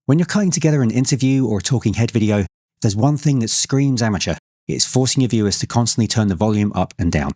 When you're cutting together an interview or a talking head video, there's one thing that screams amateur. It's forcing your viewers to constantly turn the volume up and down.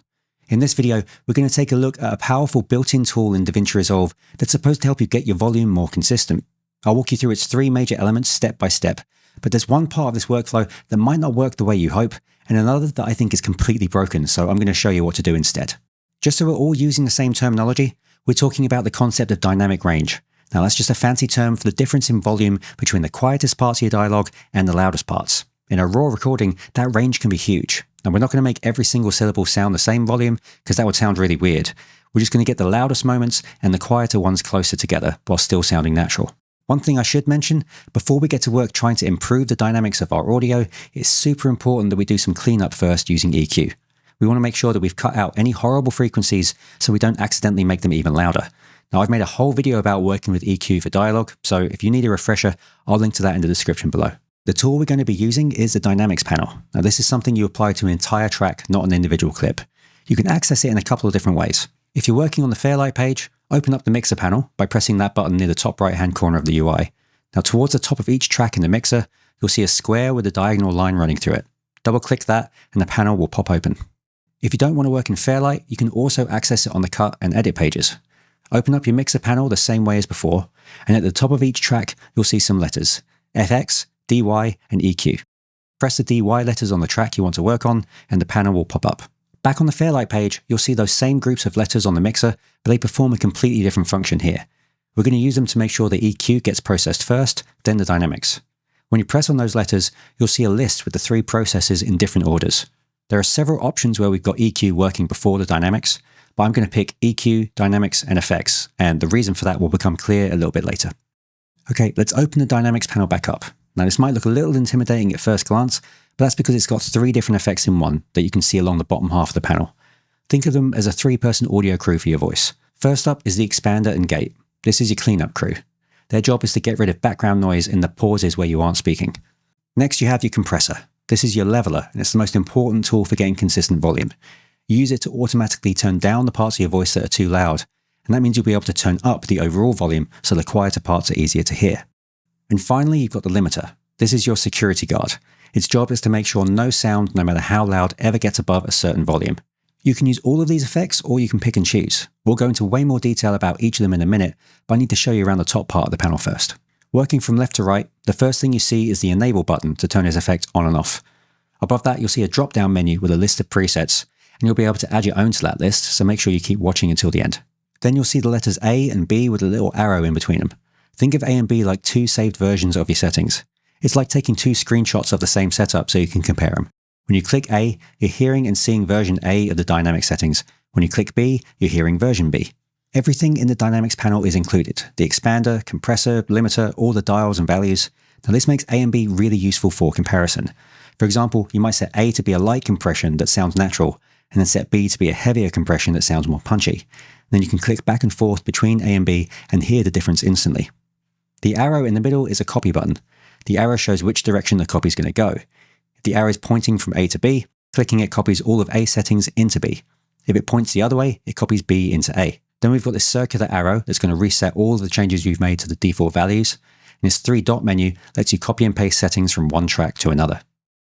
In this video, we're going to take a look at a powerful built-in tool in DaVinci Resolve that's supposed to help you get your volume more consistent. I'll walk you through its three major elements step by step, but there's one part of this workflow that might not work the way you hope, and another that I think is completely broken, so I'm going to show you what to do instead. Just so we're all using the same terminology, we're talking about the concept of dynamic range. Now that's just a fancy term for the difference in volume between the quietest parts of your dialogue and the loudest parts. In a raw recording, that range can be huge. And we're not going to make every single syllable sound the same volume, because that would sound really weird. We're just going to get the loudest moments and the quieter ones closer together, while still sounding natural. One thing I should mention, before we get to work trying to improve the dynamics of our audio, it's super important that we do some cleanup first using EQ. We want to make sure that we've cut out any horrible frequencies so we don't accidentally make them even louder. Now, I've made a whole video about working with EQ for dialogue, so if you need a refresher, I'll link to that in the description below. The tool we're going to be using is the Dynamics panel. Now, this is something you apply to an entire track, not an individual clip. You can access it in a couple of different ways. If you're working on the Fairlight page, open up the mixer panel by pressing that button near the top right-hand corner of the UI. Now, towards the top of each track in the mixer, you'll see a square with a diagonal line running through it. Double-click that, and the panel will pop open. If you don't want to work in Fairlight, you can also access it on the cut and edit pages. Open up your mixer panel the same way as before, and at the top of each track, you'll see some letters: FX, DY, and EQ. Press the DY letters on the track you want to work on, and the panel will pop up. Back on the Fairlight page, you'll see those same groups of letters on the mixer, but they perform a completely different function here. We're going to use them to make sure the EQ gets processed first, then the dynamics. When you press on those letters, you'll see a list with the three processes in different orders. There are several options where we've got EQ working before the dynamics, but I'm going to pick EQ, dynamics, and effects, and the reason for that will become clear a little bit later. Okay, let's open the dynamics panel back up. Now, this might look a little intimidating at first glance, but that's because it's got three different effects in one that you can see along the bottom half of the panel. Think of them as a three-person audio crew for your voice. First up is the expander and gate. This is your cleanup crew. Their job is to get rid of background noise in the pauses where you aren't speaking. Next, you have your compressor. This is your leveler, and it's the most important tool for getting consistent volume. You use it to automatically turn down the parts of your voice that are too loud, and that means you'll be able to turn up the overall volume so the quieter parts are easier to hear. And finally, you've got the limiter. This is your security guard. Its job is to make sure no sound, no matter how loud, ever gets above a certain volume. You can use all of these effects, or you can pick and choose. We'll go into way more detail about each of them in a minute, but I need to show you around the top part of the panel first. Working from left to right, the first thing you see is the Enable button to turn this effect on and off. Above that, you'll see a drop-down menu with a list of presets, and you'll be able to add your own to that list, so make sure you keep watching until the end. Then you'll see the letters A and B with a little arrow in between them. Think of A and B like two saved versions of your settings. It's like taking two screenshots of the same setup so you can compare them. When you click A, you're hearing and seeing version A of the dynamic settings. When you click B, you're hearing version B. Everything in the dynamics panel is included: the expander, compressor, limiter, all the dials and values. Now, this makes A and B really useful for comparison. For example, you might set A to be a light compression that sounds natural, and then set B to be a heavier compression that sounds more punchy. Then you can click back and forth between A and B and hear the difference instantly. The arrow in the middle is a copy button. The arrow shows which direction the copy is going to go. If the arrow is pointing from A to B, clicking it copies all of A settings into B. If it points the other way, it copies B into A. Then we've got this circular arrow that's going to reset all of the changes you've made to the default values. And this three-dot menu lets you copy and paste settings from one track to another.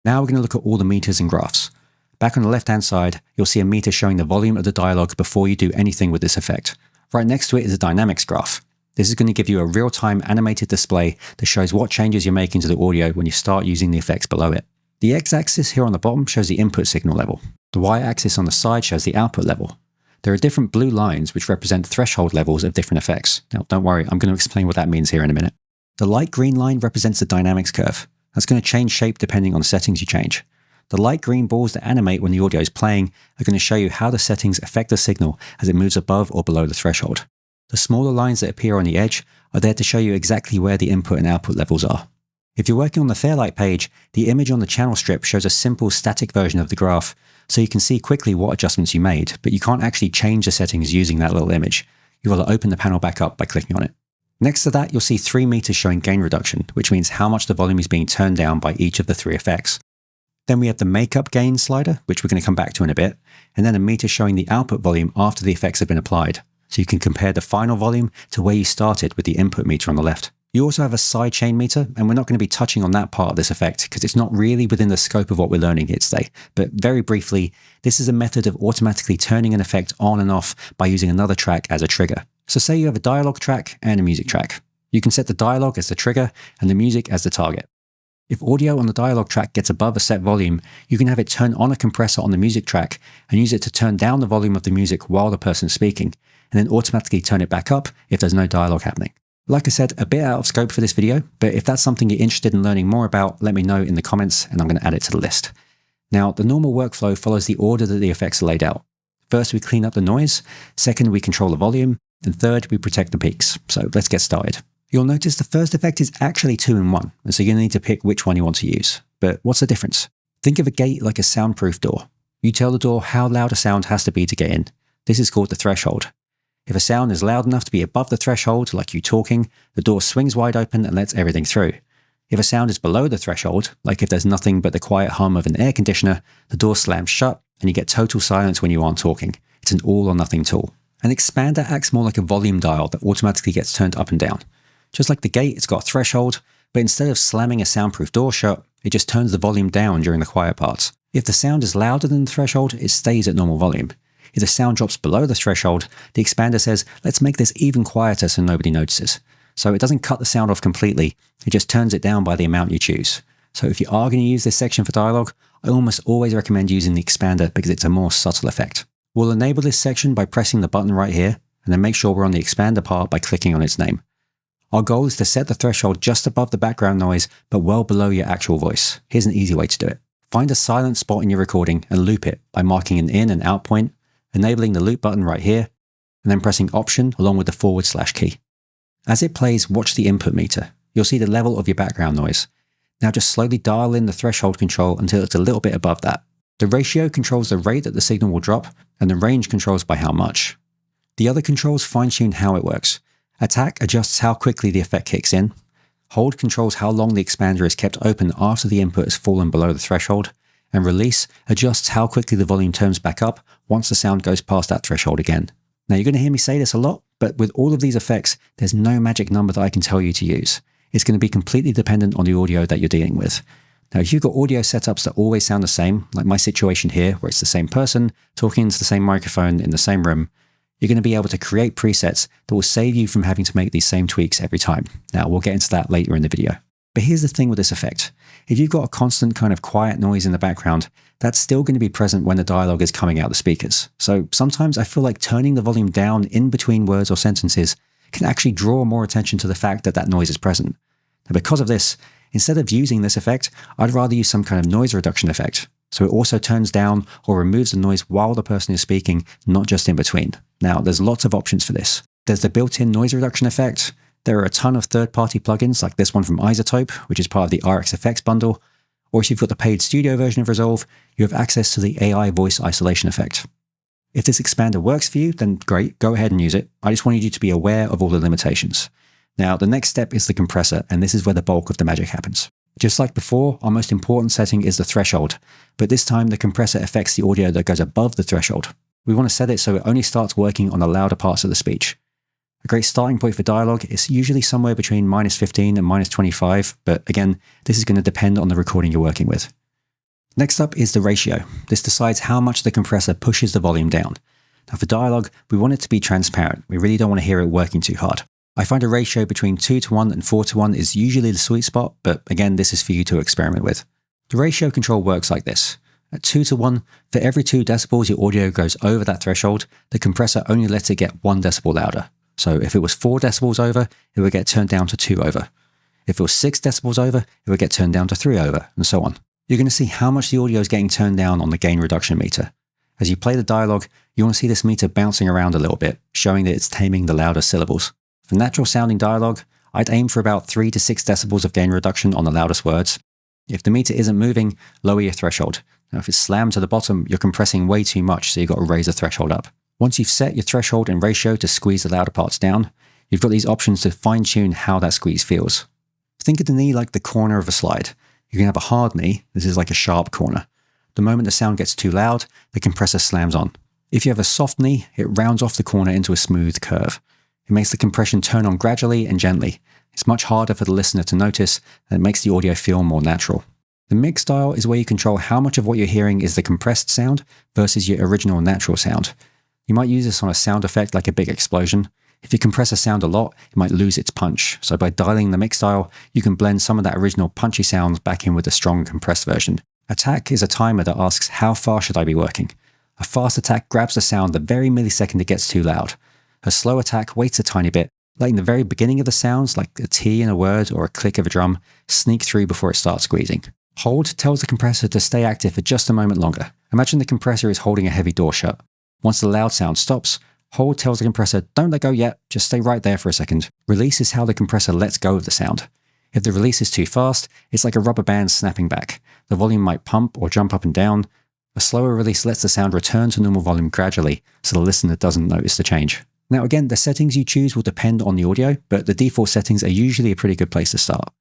Now we're going to look at all the meters and graphs. Back on the left-hand side, you'll see a meter showing the volume of the dialogue before you do anything with this effect. Right next to it is a dynamics graph. This is going to give you a real-time animated display that shows what changes you're making to the audio when you start using the effects below it. The x-axis here on the bottom shows the input signal level. The y-axis on the side shows the output level. There are different blue lines which represent threshold levels of different effects. Now, don't worry, I'm going to explain what that means here in a minute. The light green line represents the dynamics curve. That's going to change shape depending on the settings you change. The light green balls that animate when the audio is playing are going to show you how the settings affect the signal as it moves above or below the threshold. The smaller lines that appear on the edge are there to show you exactly where the input and output levels are. If you're working on the Fairlight page, the image on the channel strip shows a simple static version of the graph, so you can see quickly what adjustments you made, but you can't actually change the settings using that little image. You've got to open the panel back up by clicking on it. Next to that, you'll see 3 meters showing gain reduction, which means how much the volume is being turned down by each of the 3 effects. Then we have the makeup gain slider, which we're going to come back to in a bit, and then a meter showing the output volume after the effects have been applied. So you can compare the final volume to where you started with the input meter on the left. You also have a sidechain meter, and we're not going to be touching on that part of this effect because it's not really within the scope of what we're learning here today. But very briefly, this is a method of automatically turning an effect on and off by using another track as a trigger. So say you have a dialogue track and a music track. You can set the dialogue as the trigger and the music as the target. If audio on the dialogue track gets above a set volume, you can have it turn on a compressor on the music track and use it to turn down the volume of the music while the person's speaking, and then automatically turn it back up if there's no dialogue happening. Like I said, a bit out of scope for this video, but if that's something you're interested in learning more about, let me know in the comments and I'm going to add it to the list. Now, the normal workflow follows the order that the effects are laid out. First, we clean up the noise. Second, we control the volume. And third, we protect the peaks. So let's get started. You'll notice the first effect is actually 2 in 1, and so you're going to need to pick which one you want to use. But what's the difference? Think of a gate like a soundproof door. You tell the door how loud a sound has to be to get in. This is called the threshold. If a sound is loud enough to be above the threshold, like you talking, the door swings wide open and lets everything through. If a sound is below the threshold, like if there's nothing but the quiet hum of an air conditioner, the door slams shut and you get total silence when you aren't talking. It's an all or nothing tool. An expander acts more like a volume dial that automatically gets turned up and down. Just like the gate, it's got a threshold, but instead of slamming a soundproof door shut, it just turns the volume down during the quiet parts. If the sound is louder than the threshold, it stays at normal volume. If the sound drops below the threshold, the expander says, let's make this even quieter so nobody notices. So it doesn't cut the sound off completely, it just turns it down by the amount you choose. So if you are going to use this section for dialogue, I almost always recommend using the expander because it's a more subtle effect. We'll enable this section by pressing the button right here, and then make sure we're on the expander part by clicking on its name. Our goal is to set the threshold just above the background noise, but well below your actual voice. Here's an easy way to do it. Find a silent spot in your recording and loop it by marking an in and out point, enabling the loop button right here, and then pressing Option along with the / key. As it plays, watch the input meter. You'll see the level of your background noise. Now just slowly dial in the threshold control until it's a little bit above that. The ratio controls the rate that the signal will drop, and the range controls by how much. The other controls fine-tune how it works. Attack adjusts how quickly the effect kicks in. Hold controls how long the expander is kept open after the input has fallen below the threshold. And Release adjusts how quickly the volume turns back up once the sound goes past that threshold again. Now you're going to hear me say this a lot, but with all of these effects, there's no magic number that I can tell you to use. It's going to be completely dependent on the audio that you're dealing with. Now, if you've got audio setups that always sound the same, like my situation here, where it's the same person talking into the same microphone in the same room, you're going to be able to create presets that will save you from having to make these same tweaks every time. Now, we'll get into that later in the video. But here's the thing with this effect. If you've got a constant kind of quiet noise in the background, that's still going to be present when the dialogue is coming out the speakers. So sometimes I feel like turning the volume down in between words or sentences can actually draw more attention to the fact that that noise is present. Now, because of this, instead of using this effect, I'd rather use some kind of noise reduction effect. So it also turns down or removes the noise while the person is speaking, not just in between. Now, there's lots of options for this. There's the built-in noise reduction effect. There are a ton of third-party plugins like this one from iZotope, which is part of the RxFX bundle. Or if you've got the paid studio version of Resolve, you have access to the AI voice isolation effect. If this expander works for you, then great, go ahead and use it. I just wanted you to be aware of all the limitations. Now, the next step is the compressor, and this is where the bulk of the magic happens. Just like before, our most important setting is the threshold, but this time the compressor affects the audio that goes above the threshold. We want to set it so it only starts working on the louder parts of the speech. A great starting point for dialogue is usually somewhere between -15 and -25, but again, this is going to depend on the recording you're working with. Next up is the ratio. This decides how much the compressor pushes the volume down. Now for dialogue, we want it to be transparent. We really don't want to hear it working too hard. I find a ratio between 2:1 and 4:1 is usually the sweet spot, but again, this is for you to experiment with. The ratio control works like this. At 2:1, for every 2 decibels your audio goes over that threshold, the compressor only lets it get 1 decibel louder. So if it was 4 decibels over, it would get turned down to 2 over. If it was 6 decibels over, it would get turned down to 3 over, and so on. You're going to see how much the audio is getting turned down on the gain reduction meter. As you play the dialogue, you want to see this meter bouncing around a little bit, showing that it's taming the louder syllables. For natural sounding dialogue, I'd aim for about 3 to 6 decibels of gain reduction on the loudest words. If the meter isn't moving, lower your threshold. Now if it's slammed to the bottom, you're compressing way too much, so you've got to raise the threshold up. Once you've set your threshold and ratio to squeeze the louder parts down, you've got these options to fine-tune how that squeeze feels. Think of the knee like the corner of a slide. You can have a hard knee, this is like a sharp corner. The moment the sound gets too loud, the compressor slams on. If you have a soft knee, it rounds off the corner into a smooth curve. It makes the compression turn on gradually and gently. It's much harder for the listener to notice, and it makes the audio feel more natural. The mix dial is where you control how much of what you're hearing is the compressed sound versus your original natural sound. You might use this on a sound effect like a big explosion. If you compress a sound a lot, it might lose its punch. So by dialing the mix dial, you can blend some of that original punchy sound back in with a strong compressed version. Attack is a timer that asks how fast should I be working. A fast attack grabs the sound the very millisecond it gets too loud. A slow attack waits a tiny bit, letting the very beginning of the sounds, like a T in a word or a click of a drum, sneak through before it starts squeezing. Hold tells the compressor to stay active for just a moment longer. Imagine the compressor is holding a heavy door shut. Once the loud sound stops, hold tells the compressor, don't let go yet, just stay right there for a second. Release is how the compressor lets go of the sound. If the release is too fast, it's like a rubber band snapping back. The volume might pump or jump up and down. A slower release lets the sound return to normal volume gradually, so the listener doesn't notice the change. Now again, the settings you choose will depend on the audio, but the default settings are usually a pretty good place to start.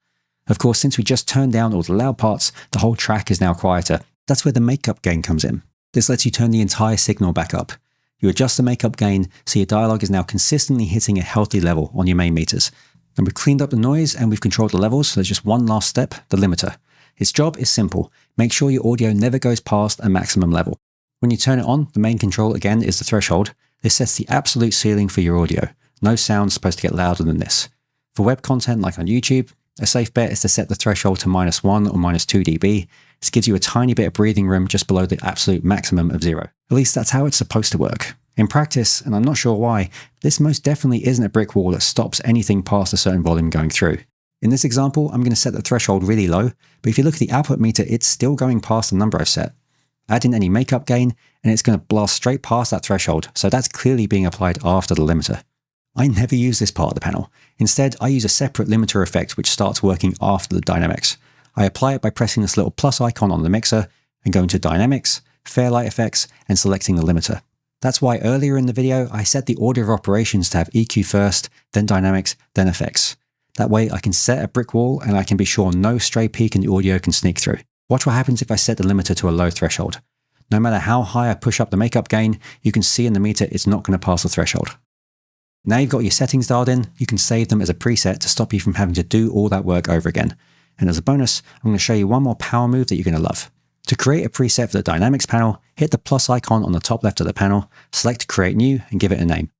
Of course, since we just turned down all the loud parts, the whole track is now quieter. That's where the makeup gain comes in. This lets you turn the entire signal back up. You adjust the makeup gain so your dialogue is now consistently hitting a healthy level on your main meters. And we've cleaned up the noise and we've controlled the levels, so there's just one last step, the limiter. Its job is simple. Make sure your audio never goes past a maximum level. When you turn it on, the main control again is the threshold. This sets the absolute ceiling for your audio. No sound's supposed to get louder than this. For web content like on YouTube, a safe bet is to set the threshold to -1 or -2 dB. This gives you a tiny bit of breathing room just below the absolute maximum of 0. At least that's how it's supposed to work. In practice, and I'm not sure why, this most definitely isn't a brick wall that stops anything past a certain volume going through. In this example, I'm going to set the threshold really low, but if you look at the output meter, it's still going past the number I've set. Add in any makeup gain, and it's going to blast straight past that threshold, so that's clearly being applied after the limiter. I never use this part of the panel. Instead, I use a separate limiter effect which starts working after the dynamics. I apply it by pressing this little plus icon on the mixer and going to Dynamics, Fairlight Effects, and selecting the limiter. That's why earlier in the video, I set the order of operations to have EQ first, then Dynamics, then Effects. That way I can set a brick wall and I can be sure no stray peak in the audio can sneak through. Watch what happens if I set the limiter to a low threshold. No matter how high I push up the makeup gain, you can see in the meter it's not going to pass the threshold. Now you've got your settings dialed in, you can save them as a preset to stop you from having to do all that work over again. And as a bonus, I'm going to show you one more power move that you're going to love. To create a preset for the Dynamics panel, hit the plus icon on the top left of the panel, select Create New, and give it a name.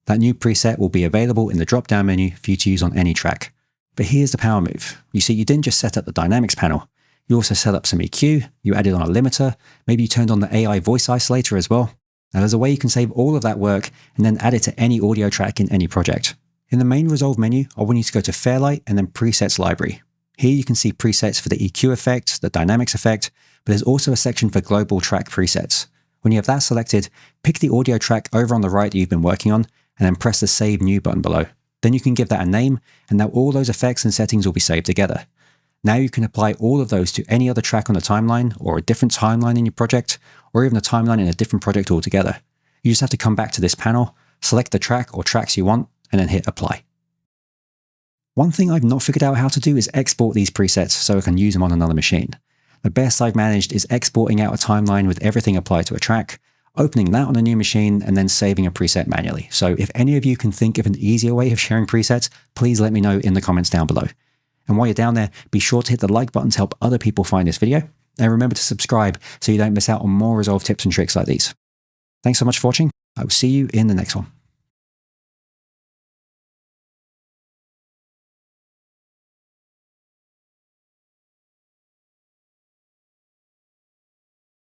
That new preset will be available in the drop-down menu for you to use on any track. But here's the power move. You see, you didn't just set up the Dynamics panel. You also set up some EQ, you added on a limiter, maybe you turned on the AI voice isolator as well. Now there's a way you can save all of that work and then add it to any audio track in any project. In the main Resolve menu, I want you to go to Fairlight and then Presets Library. Here you can see presets for the EQ effect, the Dynamics effect, but there's also a section for global track presets. When you have that selected, pick the audio track over on the right that you've been working on, and then press the Save New button below. Then you can give that a name, and now all those effects and settings will be saved together. Now you can apply all of those to any other track on the timeline, or a different timeline in your project, or even a timeline in a different project altogether. You just have to come back to this panel, select the track or tracks you want, and then hit Apply. One thing I've not figured out how to do is export these presets so I can use them on another machine. The best I've managed is exporting out a timeline with everything applied to a track, opening that on a new machine, and then saving a preset manually. So if any of you can think of an easier way of sharing presets, please let me know in the comments down below. And while you're down there, be sure to hit the like button to help other people find this video. And remember to subscribe so you don't miss out on more Resolve tips and tricks like these. Thanks so much for watching. I will see you in the next one.